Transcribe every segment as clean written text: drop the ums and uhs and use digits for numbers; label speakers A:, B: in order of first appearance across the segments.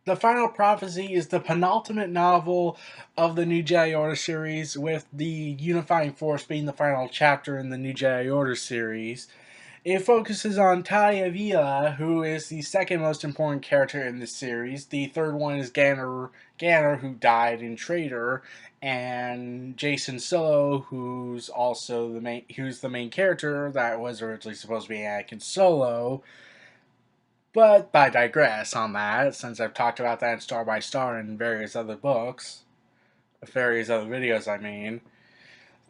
A: The Final Prophecy is the penultimate novel of the New Jedi Order series, with the unifying force being the final chapter in the New Jedi Order series. It focuses on Talia Vila, who is the second most important character in this series. The third one is Ganner, who died in Traitor, and Jason Solo, who's the main character that was originally supposed to be Anakin Solo. But I digress on that, since I've talked about that in Star by Star and various other books, various other videos, I mean.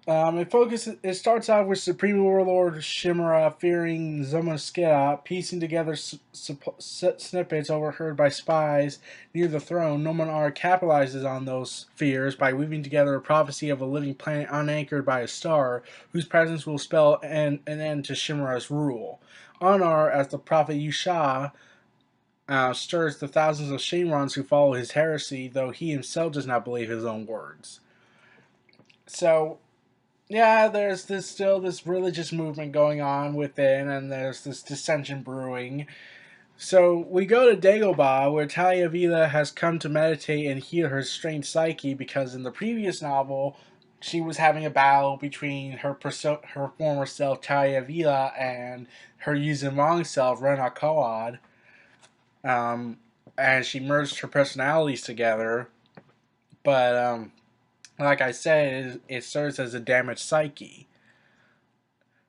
A: It starts out with Supreme Warlord Shimura fearing Zomoskea, piecing together snippets overheard by spies near the throne. Noman R capitalizes on those fears by weaving together a prophecy of a living planet unanchored by a star, whose presence will spell an end to Shimura's rule. Anar, as the prophet Yusha, stirs the thousands of Shenrons who follow his heresy, though he himself does not believe his own words. So, yeah, there's still this religious movement going on within, and there's this dissension brewing. So we go to Dagobah, where Talia Vila has come to meditate and heal her strained psyche, because in the previous novel, she was having a battle between her former self Talia Vila and her Yuzin Wong self Rena Koad. Um, and she merged her personalities together, but like I said, it serves as a damaged psyche.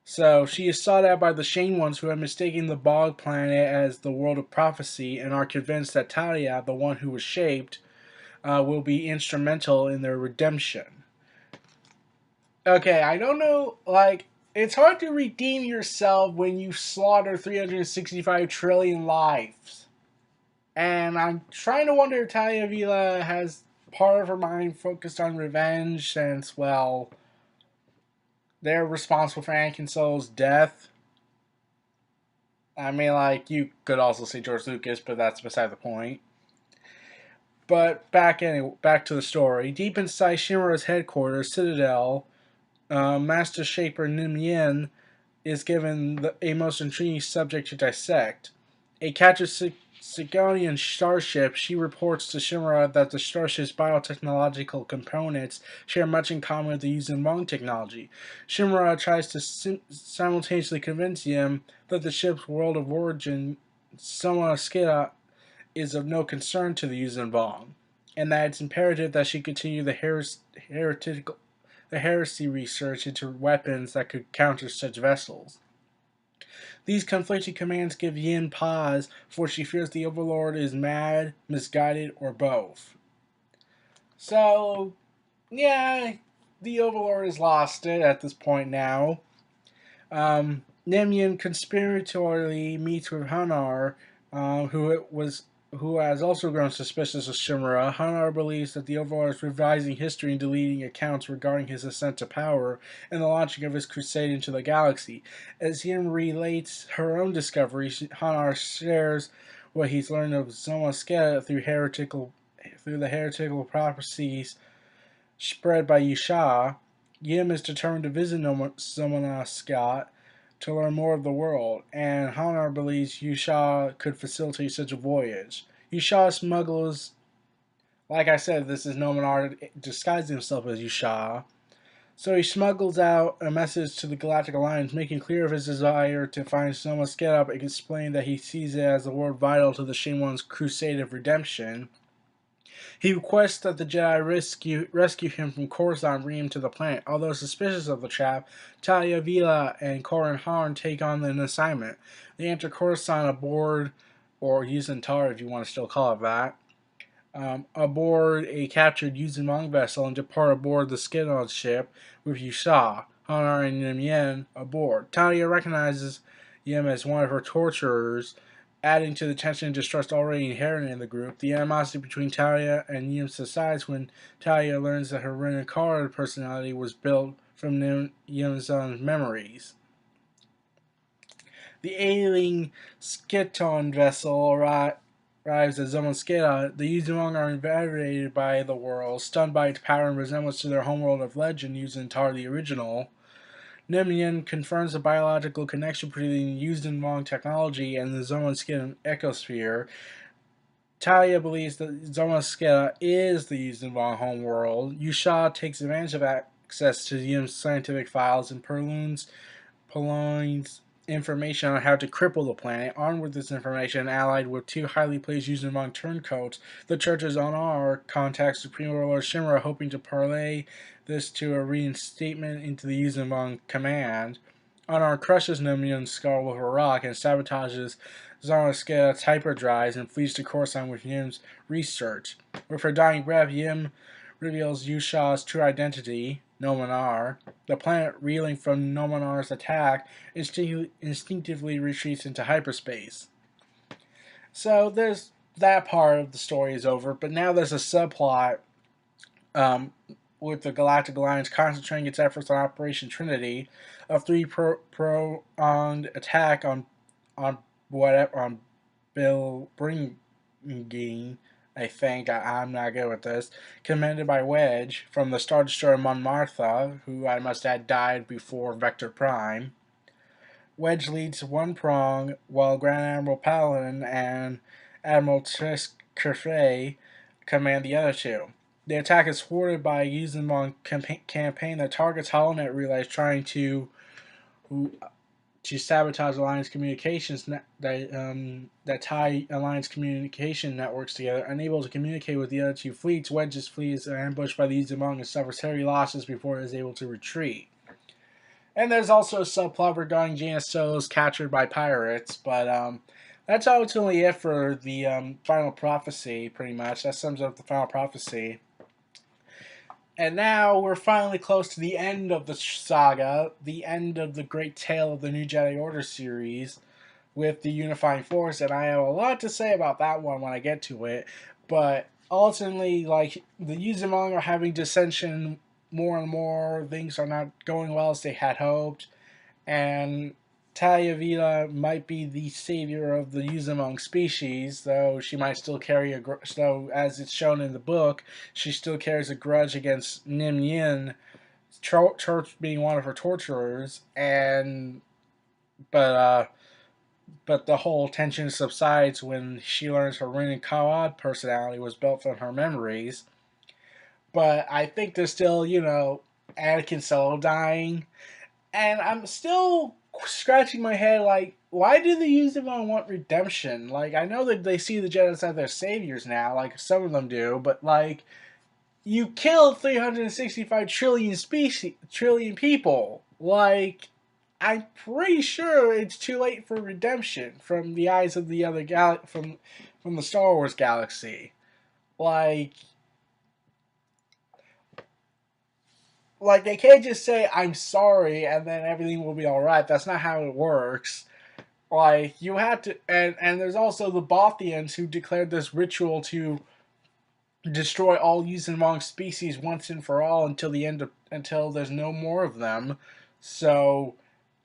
A: So she is sought out by the Shane ones, who have mistaken the Bog planet as the world of prophecy and are convinced that Talia, the one who was shaped, will be instrumental in their redemption. Okay, I don't know, like, it's hard to redeem yourself when you slaughter 365 trillion lives. And I'm trying to wonder if Talia Vila has part of her mind focused on revenge, since, well, they're responsible for Anakin Solo's death. I mean, like, you could also say George Lucas, but that's beside the point. But back to the story. Deep inside Shimura's headquarters, Citadel, Master Shaper Nim Yin is given a most intriguing subject to dissect. A captured Sigonian starship, she reports to Shimura that the starship's biotechnological components share much in common with the Yuzin Wong technology. Shimura tries to simultaneously convince him that the ship's world of origin, Somaskira, is of no concern to the Yuzin Wong, and that it's imperative that she continue the heresy research into weapons that could counter such vessels. These conflicting commands give Yin pause, for she fears the Overlord is mad, misguided, or both. So, yeah, the Overlord has lost it at this point now. Nemyon conspiratorially meets with Hanar, who has also grown suspicious of Shimura. Hanar believes that the Overlord is revising history and deleting accounts regarding his ascent to power and the launching of his crusade into the galaxy. As Yin relates her own discoveries, Hanar shares what he's learned of Zomasketa through the heretical prophecies spread by Yusha. Yim is determined to visit Zomasketa to learn more of the world, and Hanar believes Yusha could facilitate such a voyage. Yusha smuggles, like I said, this is Nomanar disguising himself as Yusha. So he smuggles out a message to the Galactic Alliance, making clear of his desire to find Soma Sketchup and explain that he sees it as the word vital to the Shinwan's crusade of redemption. He requests that the Jedi rescue him from Coruscant and bring him to the planet. Although suspicious of the trap, Talia Vila and Corin Harn take on an assignment. They enter Coruscant aboard, or Yuzentar if you want to still call it that, aboard a captured Yuzin Wong vessel and depart aboard the Skidon ship with Yusha, Hanar, and Yen aboard. Talia recognizes Yim as one of her torturers, adding to the tension and distrust already inherent in the group. The animosity between Talia and Yim subsides when Talia learns that her Renakara personality was built from Yim's memories. The ailing Skiton vessel arrives at Zomonsketa. The Yuzumong are invaded by the world, stunned by its power and resemblance to their homeworld of legend, using Tar the original. Nemian confirms the biological connection between Yuzumong technology and the Zomonsketa ecosphere. Talia believes that Zomasketa is the Yuuzhan homeworld. Yusha takes advantage of access to Yim's scientific files and purloins information on how to cripple the planet. Armed with this information, allied with two highly placed Yuuzhan turncoats, the Church's NRE contacts Supreme Overlord Shimura, hoping to parlay this to a reinstatement into the Yuuzhan command. NRE crushes Nomyun's skull with a rock and sabotages Zomasketa's hyperdrives and flees to Coruscant with Yim's research. With her dying breath, Yim reveals Yusha's true identity, Nomanar. The planet, reeling from Nomanar's attack, instinctively retreats into hyperspace. So there's that part of the story is over, but now there's a subplot um, with the Galactic Alliance concentrating its efforts on Operation Trinity, a three-pronged attack on Bill Bringing. I think I'm not good with this. Commanded by Wedge from the Star Destroyer Montmartre, who I must add died before Vector Prime. Wedge leads one prong, while Grand Admiral Paladin and Admiral Kerfay command the other two. The attack is thwarted by a Yuuzhan campaign that targets HoloNet relays trying to sabotage Alliance communications that tie Alliance communication networks together. Unable to communicate with the other two fleets, Wedge's fleet is ambushed by the Yuuzhan and suffers heavy losses before it is able to retreat. And there's also a subplot regarding Jaina Solo's captured by pirates, but that's ultimately it for the Final Prophecy, pretty much. That sums up the Final Prophecy. And now we're finally close to the end of the saga, the end of the great tale of the New Jedi Order series with the Unifying Force, and I have a lot to say about that one when I get to it. But ultimately, like, the Yuuzhan are having dissension more and more. Things are not going well as they had hoped, and Talia Vila might be the savior of the Yuuzhan species, though she might still carry though, as it's shown in the book, she still carries a grudge against Nim Yin, being one of her torturers, but the whole tension subsides when she learns her Rin and Kawad personality was built from her memories. But I think there's still, Anakin Solo dying, and I'm still scratching my head, like, why do the Yuuzhan want redemption? Like, I know that they see the Jedi as their saviors now, like some of them do, but like, you killed 365 trillion people. Like, I'm pretty sure it's too late for redemption from the eyes of the other from the Star Wars galaxy. Like they can't just say I'm sorry and then everything will be all right. That's not how it works. Like, you have to, and there's also the Bothians who declared this ritual to destroy all Yuuzhan species once and for all until there's no more of them. So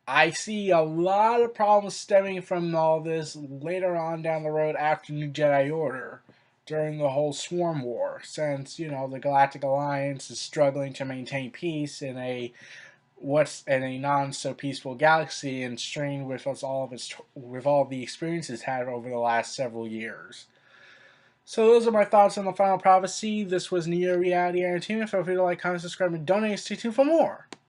A: I see a lot of problems stemming from all this later on down the road after New Jedi Order, during the whole Swarm War, since, the Galactic Alliance is struggling to maintain peace in a non so peaceful galaxy, and strained with all the experiences had over the last several years. So those are my thoughts on the Final Prophecy. This was Neo Reality Entertainment. Feel free to like, comment, subscribe, and donate. Stay tuned for more.